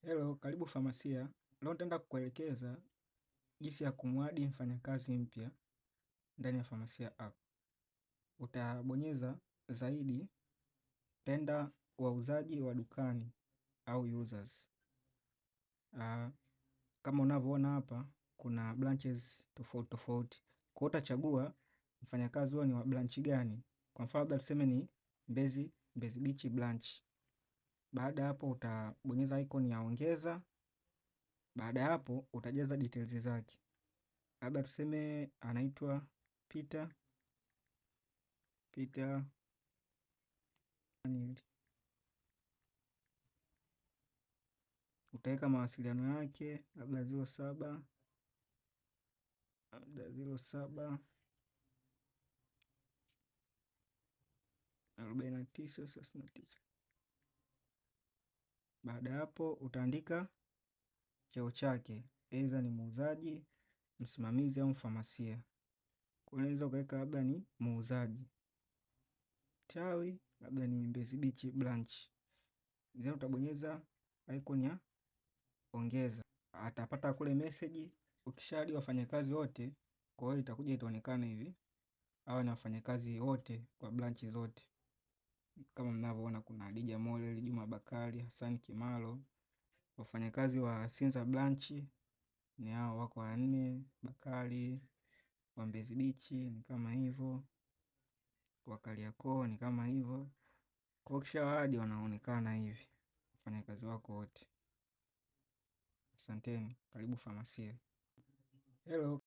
Hello, karibu Famasia. Leo nitaenda kukuelekeza jinsi ya kumwadi mfanyakazi mpya ndani ya Famasia app. Utabonyeza zaidi, utaenda wauzaji wa dukani au users. Kama unavyoona hapa, kuna branches tofauti tofauti. Kwa hiyo utachagua mfanyakazi huo ni wa branch gani. Kwa mfano labda tuseme ni Mbezi Beach branch. Baada hapo utabonyeza icon ya ongeza. Baada ya hapo utajaza details zake. Labda tuseme anaitwa Peter. Utaweka mawasiliano yake, labda 07 49 39. Baada ya hapo utaandika cheo chake, aidha ni muuzaji, msimamizi au mfamasia. Unaweza ukaweka labda ni muuzaji, tawi labda ni Mbezi Beach branch. Then utabonyeza icon ya ongeza. Atapata kule message ukishadi wafanyakazi wote. Kwa hiyo itakuja itaonekana hivi, hawa ni wafanyakazi wote kwa branch zote. Kama mnavyoona kuna Adija Mole, Juma Bakari, Hassan Kimalo. Wafanyakazi wa Sinza branch ni hao wako 4, Bakari. Wa Mbezi Beach ni kama hivyo, wa Kariakoo ni kama hivyo. Kwa kisha hadi wanaonekana hivi wafanyakazi wako wote. Asanteni, karibu Famasia. Hello.